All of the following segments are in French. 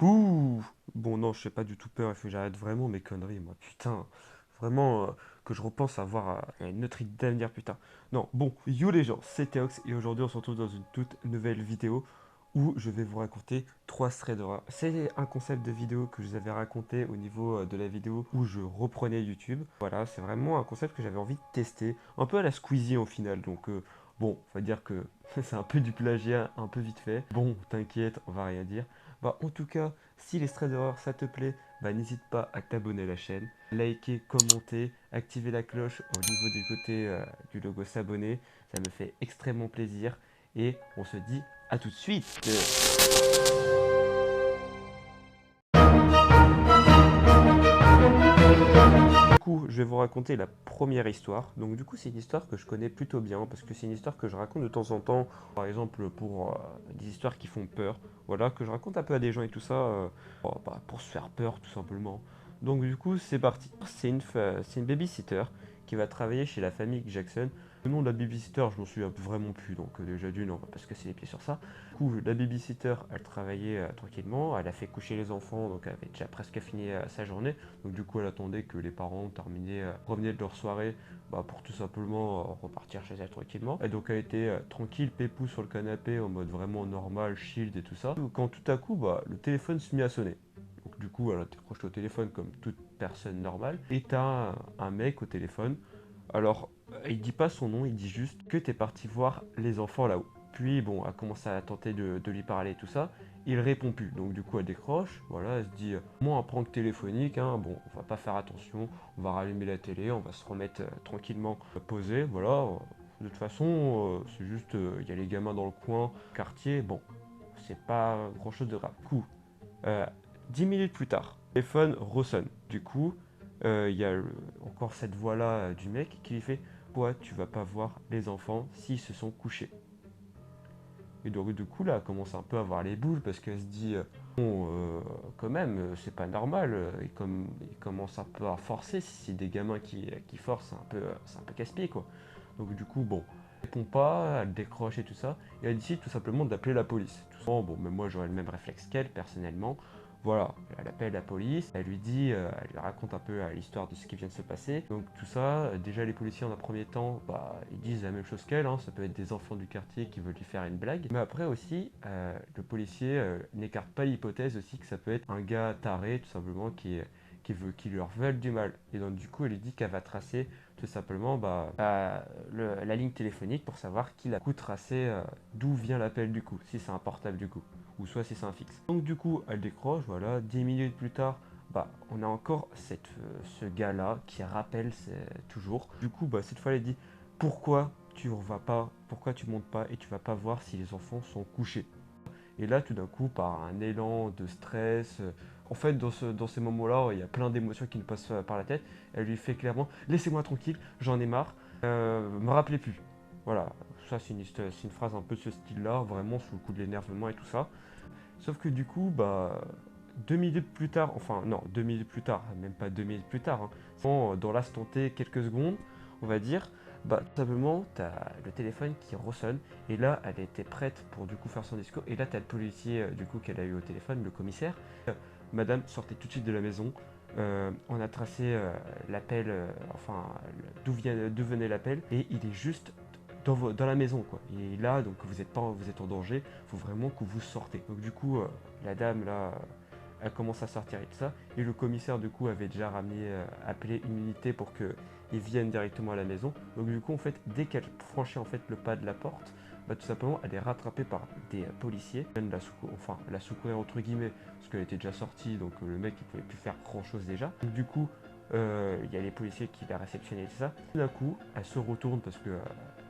Pouh! Bon, non, je fais pas du tout peur, il faut que j'arrête vraiment mes conneries, moi, putain. Vraiment, que je repense à avoir une autre idée d'avenir, putain. Non, bon, yo les gens, c'est Théox, et aujourd'hui on se retrouve dans une toute nouvelle vidéo où je vais vous raconter 3 threads d'horreur. C'est un concept de vidéo que je vous avais raconté au niveau de la vidéo où je reprenais YouTube. Voilà, c'est vraiment un concept que j'avais envie de tester, un peu à la Squeezie au final, donc bon, on va dire que c'est un peu du plagiat, un peu vite fait. Bon, t'inquiète, on va rien dire. Bah, en tout cas, si les threads d'horreur ça te plaît, bah n'hésite pas à t'abonner à la chaîne, liker, commenter, activer la cloche au niveau du côté du logo s'abonner, ça me fait extrêmement plaisir et on se dit à tout de suite. Du coup, je vais vous raconter la première histoire. Donc du coup, c'est une histoire que je connais plutôt bien parce que c'est une histoire que je raconte de temps en temps, par exemple pour des histoires qui font peur, voilà, que je raconte un peu à des gens et tout ça, pour se faire peur tout simplement. Donc du coup, c'est parti. C'est une babysitter qui va travailler chez la famille Jackson. Le nom de la babysitter, je m'en souviens vraiment plus, donc déjà d'une, on va pas se casser les pieds sur ça. Du coup, la babysitter, elle travaillait tranquillement, elle a fait coucher les enfants, donc elle avait déjà presque fini sa journée. Donc du coup, elle attendait que les parents revenaient de leur soirée pour tout simplement repartir chez elle tranquillement. Et donc elle était tranquille, pépou sur le canapé, en mode vraiment normal, shield et tout ça. Quand tout à coup, le téléphone se mit à sonner. Donc du coup, elle a décroché au téléphone comme toute personne normale. Et t'as un mec au téléphone. Alors, il dit pas son nom, il dit juste que t'es parti voir les enfants là-haut. Puis bon, elle commence à tenter de lui parler et tout ça. Il répond plus. Donc du coup, elle décroche. Voilà, elle se dit, moi un prank téléphonique, hein, bon, on va pas faire attention, on va rallumer la télé, on va se remettre tranquillement posé. Voilà. De toute façon, c'est juste, il y a les gamins dans le coin, quartier. Bon, c'est pas grand chose de grave. Du coup, euh, 10 minutes plus tard, le téléphone ressonne. Du coup, il y a encore cette voix-là du mec qui lui fait, pourquoi tu vas pas voir les enfants s'ils se sont couchés? Et donc du coup là, elle commence un peu à avoir les boules parce qu'elle se dit, bon, quand même, c'est pas normal. Et comme il commence un peu à forcer, si c'est des gamins qui forcent, c'est un peu casse-pied quoi. Donc du coup, bon, elle répond pas, elle décroche et tout ça, et elle décide tout simplement d'appeler la police. Tout simplement, bon, mais moi j'aurais le même réflexe qu'elle personnellement. Voilà, elle appelle la police, elle lui dit, elle lui raconte un peu l'histoire de ce qui vient de se passer. Donc tout ça, déjà les policiers en un premier temps, ils disent la même chose qu'elle, hein, ça peut être des enfants du quartier qui veulent lui faire une blague. Mais après aussi, le policier n'écarte pas l'hypothèse aussi que ça peut être un gars taré tout simplement qui leur veulent du mal. Et donc du coup, elle lui dit qu'elle va tracer tout simplement la ligne téléphonique pour savoir qui l'a coup tracé d'où vient l'appel du coup, si c'est un portable du coup ou soit si c'est un fixe. Donc du coup, elle décroche, voilà, 10 minutes plus tard, on a encore ce gars-là qui rappelle toujours. Du coup, cette fois, elle dit, pourquoi tu ne vas pas, pourquoi tu montes pas et tu vas pas voir si les enfants sont couchés? Et là, tout d'un coup, par un élan de stress, en fait, dans ces moments-là, il y a plein d'émotions qui nous passent par la tête. Elle lui fait clairement, laissez-moi tranquille, j'en ai marre, me rappelez plus. Voilà, ça c'est une phrase un peu de ce style-là, vraiment sous le coup de l'énervement et tout ça. Sauf que du coup, 2 minutes plus tard, enfin non, 2 minutes plus tard, même pas 2 minutes plus tard, hein, dans l'instant T, quelques secondes, on va dire, tout simplement, t'as le téléphone qui ressonne, et là, elle était prête pour du coup faire son discours, et là, t'as le policier du coup qu'elle a eu au téléphone, le commissaire. Madame, sortez tout de suite de la maison. On a tracé l'appel, d'où venait l'appel, et il est juste dans la maison quoi. Et là donc vous êtes en danger, il faut vraiment que vous sortez. Donc du coup la dame là elle commence à sortir et tout ça. Et le commissaire du coup avait déjà appelé une unité pour qu'ils viennent directement à la maison. Donc du coup en fait dès qu'elle franchit en fait le pas de la porte, tout simplement elle est rattrapée par des policiers qui viennent la secourir entre guillemets parce qu'elle était déjà sortie donc le mec il pouvait plus faire grand chose déjà. Donc du coup il y a les policiers qui la réceptionnaient et tout ça. Tout d'un coup elle se retourne parce que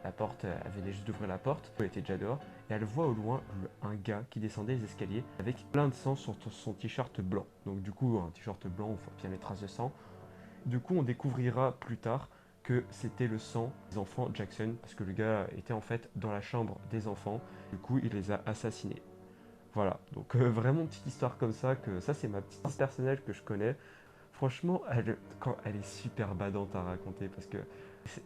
la porte, elle venait juste d'ouvrir la porte, elle était déjà dehors, et elle voit au loin un gars qui descendait les escaliers avec plein de sang sur son t-shirt blanc. Donc du coup, un t-shirt blanc, on voit bien les traces de sang. Du coup, on découvrira plus tard que c'était le sang des enfants Jackson, parce que le gars était en fait dans la chambre des enfants, du coup, il les a assassinés. Voilà, donc vraiment petite histoire comme ça, que ça c'est ma petite histoire personnelle que je connais. Franchement, quand elle est super badante à raconter, parce que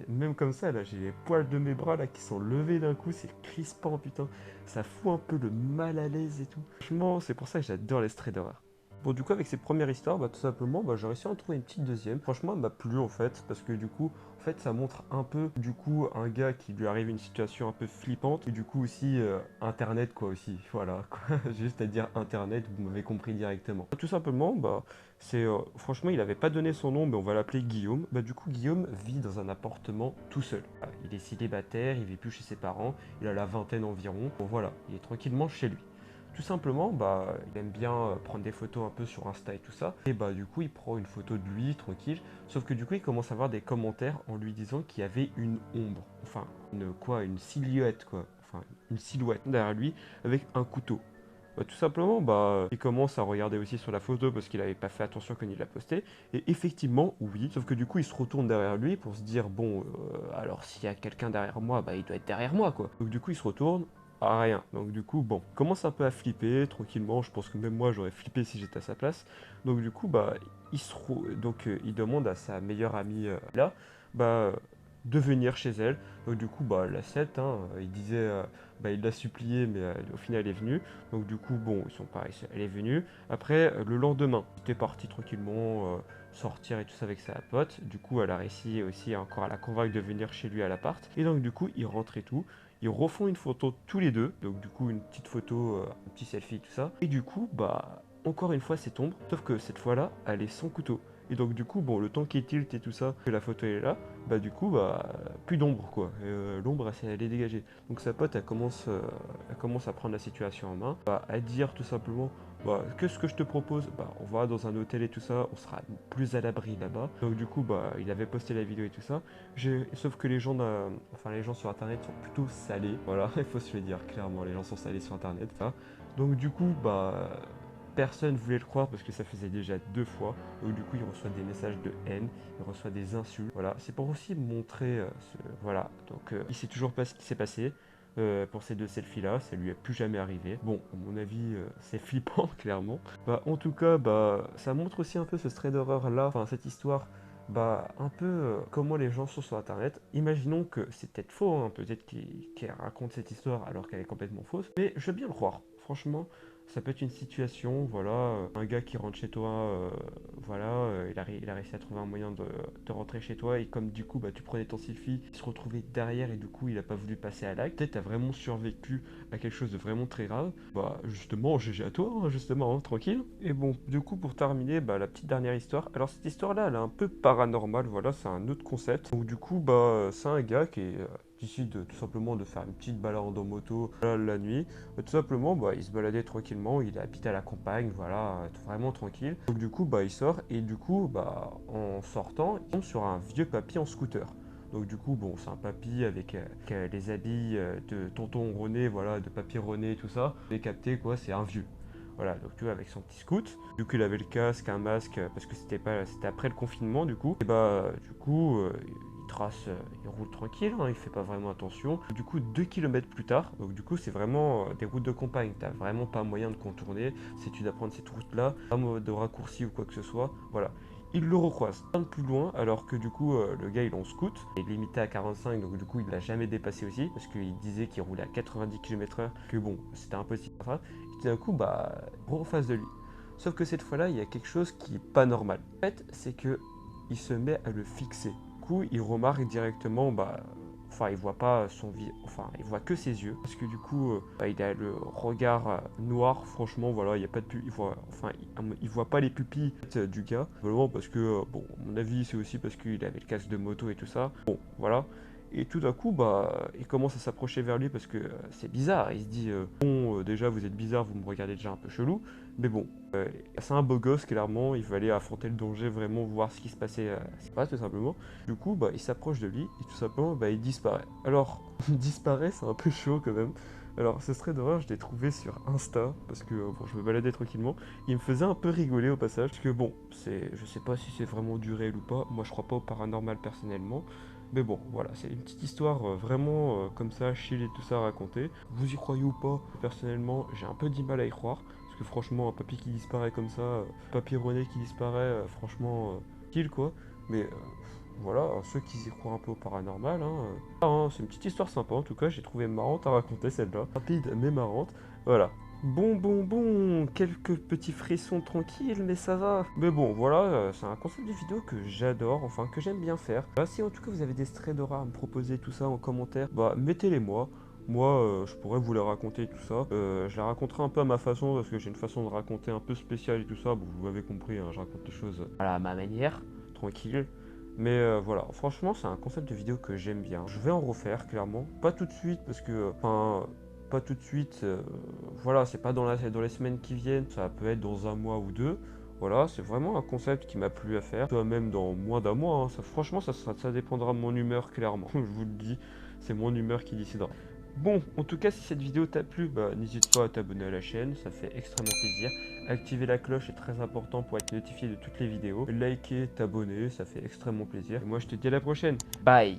Même comme ça, là, j'ai les poils de mes bras là qui sont levés d'un coup, c'est crispant, putain. Ça fout un peu le mal à l'aise et tout. Franchement, c'est pour ça que j'adore les traits d'horreur. Bon, du coup, avec ces premières histoires, bah, tout simplement, bah, j'ai réussi à en trouver une petite deuxième. Franchement, elle m'a plu en fait, parce que du coup, en fait, ça montre un peu, du coup, un gars qui lui arrive une situation un peu flippante, et du coup aussi, Internet, quoi, aussi. Voilà, quoi. Juste à dire Internet, vous m'avez compris directement. Tout simplement, bah, franchement, il avait pas donné son nom, mais on va l'appeler Guillaume. Bah, du coup, Guillaume vit dans un appartement tout seul. Il est célibataire, il vit plus chez ses parents, il a la vingtaine environ. Bon, voilà, il est tranquillement chez lui. Tout simplement, bah, il aime bien prendre des photos un peu sur Insta et tout ça. Et bah, du coup, il prend une photo de lui, tranquille. Sauf que du coup, il commence à avoir des commentaires en lui disant qu'il y avait une ombre. Enfin, une silhouette, quoi. Enfin, une silhouette derrière lui avec un couteau. Bah, tout simplement, bah, il commence à regarder aussi sur la photo parce qu'il n'avait pas fait attention quand il l'a posté. Et effectivement, oui. Sauf que du coup, il se retourne derrière lui pour se dire, bon, alors s'il y a quelqu'un derrière moi, bah, il doit être derrière moi, quoi. Donc du coup, il se retourne. Ah, rien. Donc du coup, bon, il commence un peu à flipper tranquillement. Je pense que même moi, j'aurais flippé si j'étais à sa place. Donc du coup, bah, il demande à sa meilleure amie là, bah, de venir chez elle. Donc du coup, bah, la 7, hein, il disait, bah, il l'a supplié, mais au final, elle est venue. Donc du coup, bon, ils sont pareils, elle est venue. Après, le lendemain, il était parti tranquillement sortir et tout ça avec sa pote. Du coup, elle a réussi aussi encore à la convaincre de venir chez lui à l'appart. Et donc du coup, ils rentrent et tout. Ils refont une photo tous les deux. Donc du coup, une petite photo, un petit selfie, tout ça. Et du coup, bah, encore une fois, c'est ombre. Sauf que cette fois-là, elle est sans couteau. Et donc du coup, bon, le temps qu'il tilt et tout ça, que la photo est là, bah du coup, bah, plus d'ombre quoi. L'ombre, elle est dégagée. Donc sa pote, elle commence à prendre la situation en main, bah, à dire tout simplement, bah, qu'est-ce que je te propose? Bah, on va dans un hôtel et tout ça, on sera plus à l'abri là-bas. Donc du coup, bah, il avait posté la vidéo et tout ça. Sauf que les gens sur internet sont plutôt salés. Voilà, il faut se le dire clairement, les gens sont salés sur internet. Ça. Donc du coup, bah, personne voulait le croire parce que ça faisait déjà 2 fois. Donc du coup, il reçoit des messages de haine, il reçoit des insultes. Voilà, c'est pour aussi montrer, voilà. Donc il sait toujours pas ce qui s'est passé. Pour ces deux selfies-là, ça lui est plus jamais arrivé. Bon, à mon avis, c'est flippant, clairement. Bah, en tout cas, bah, ça montre aussi un peu ce trait d'horreur-là, enfin, cette histoire, bah, un peu comment les gens sont sur Internet. Imaginons que c'est peut-être faux, hein, peut-être qu'il raconte cette histoire alors qu'elle est complètement fausse, mais je veux bien le croire. Franchement, ça peut être une situation, voilà, un gars qui rentre chez toi, voilà, il a réussi à trouver un moyen de rentrer chez toi et comme du coup, bah, tu prenais ton selfie, il se retrouvait derrière et du coup, il a pas voulu passer à l'acte. Peut-être t'as vraiment survécu à quelque chose de vraiment très grave. Bah, justement, GG à toi, hein, justement, hein, tranquille. Et bon, du coup, pour terminer, bah, la petite dernière histoire. Alors, cette histoire-là, elle est un peu paranormale, voilà, c'est un autre concept. Donc, du coup, bah, c'est un gars qui décide tout simplement de faire une petite balade en moto la nuit. Tout simplement, bah, il se baladait tranquillement, il habite à la campagne, voilà, vraiment tranquille. Donc du coup, bah, il sort et du coup, bah, en sortant, il tombe sur un vieux papy en scooter. Donc du coup, bon, c'est un papy avec les habits de tonton René, voilà, de papy René, tout ça. Vous avez capté quoi, c'est un vieux. Voilà, donc tu vois, avec son petit scoot. Du coup, il avait le casque, un masque, parce que c'était après le confinement, du coup. Et bah, du coup, il trace, il roule tranquille, hein, il fait pas vraiment attention. Du coup, 2 kilomètres plus tard, donc du coup, c'est vraiment des routes de campagne. T'as vraiment pas moyen de contourner. Si tu dois prendre cette route-là, pas de raccourci ou quoi que ce soit. Voilà. Il le recroise un peu plus loin, alors que du coup, le gars il est en scoot, il est limité à 45, donc du coup, il l'a jamais dépassé aussi, parce qu'il disait qu'il roulait à 90 km/h, que bon, c'était impossible. Et tout d'un coup, bah, en face de lui. Sauf que cette fois-là, il y a quelque chose qui est pas normal. En fait, c'est que il se met à le fixer. Du coup, il remarque directement, bah, enfin, il voit pas enfin, il voit que ses yeux, parce que du coup, bah, il a le regard noir. Franchement, voilà, il y a pas de il voit, enfin, il voit pas les pupilles du gars. Vraiment parce que, bon, à mon avis, c'est aussi parce qu'il avait le casque de moto et tout ça. Bon, voilà. Et tout d'un coup, bah, il commence à s'approcher vers lui parce que c'est bizarre. Il se dit, bon, déjà, vous êtes bizarre, vous me regardez déjà un peu chelou. Mais bon, c'est un beau gosse, clairement. Il va aller affronter le danger, vraiment voir ce qui se passait, ce qui se passe, tout simplement. Du coup, bah, il s'approche de lui et tout simplement, bah, il disparaît. Alors, disparaît, c'est un peu chaud quand même. Alors, ce serait d'horreur, je l'ai trouvé sur Insta, parce que bon, je me baladais tranquillement. Il me faisait un peu rigoler au passage, parce que bon, je sais pas si c'est vraiment du réel ou pas. Moi, je crois pas au paranormal personnellement. Mais bon, voilà, c'est une petite histoire vraiment comme ça, chill et tout ça à raconter. Vous y croyez ou pas, personnellement, j'ai un peu du mal à y croire. Parce que franchement, un papy qui disparaît comme ça, papy René qui disparaît, franchement, kill quoi. Mais Voilà, alors ceux qui y croient un peu au paranormal, c'est une petite histoire sympa en tout cas, j'ai trouvé marrante à raconter celle-là. Rapide mais marrante, voilà. Bon, quelques petits frissons tranquilles, mais ça va. Mais bon, voilà, c'est un concept de vidéo que j'adore, enfin que j'aime bien faire. Bah, si en tout cas vous avez des strays d'horreur à me proposer, tout ça en commentaire, bah mettez-les moi. Moi, je pourrais vous les raconter tout ça. Je les raconterai un peu à ma façon parce que j'ai une façon de raconter un peu spéciale et tout ça. Bon, vous m'avez compris, je raconte les choses à ma manière, tranquille. Mais voilà, franchement, c'est un concept de vidéo que j'aime bien. Je vais en refaire, clairement. Pas tout de suite, parce que, pas tout de suite. Voilà, c'est pas dans les semaines qui viennent. Ça peut être dans un mois ou deux. Voilà, c'est vraiment un concept qui m'a plu à faire. Soit même dans moins d'un mois. Franchement, ça dépendra de mon humeur, clairement. Je vous le dis, c'est mon humeur qui décidera. Bon, en tout cas, si cette vidéo t'a plu, bah, n'hésite pas à t'abonner à la chaîne, ça fait extrêmement plaisir. Activer la cloche est très important pour être notifié de toutes les vidéos. Liker, t'abonner, ça fait extrêmement plaisir. Et moi, je te dis à la prochaine. Bye!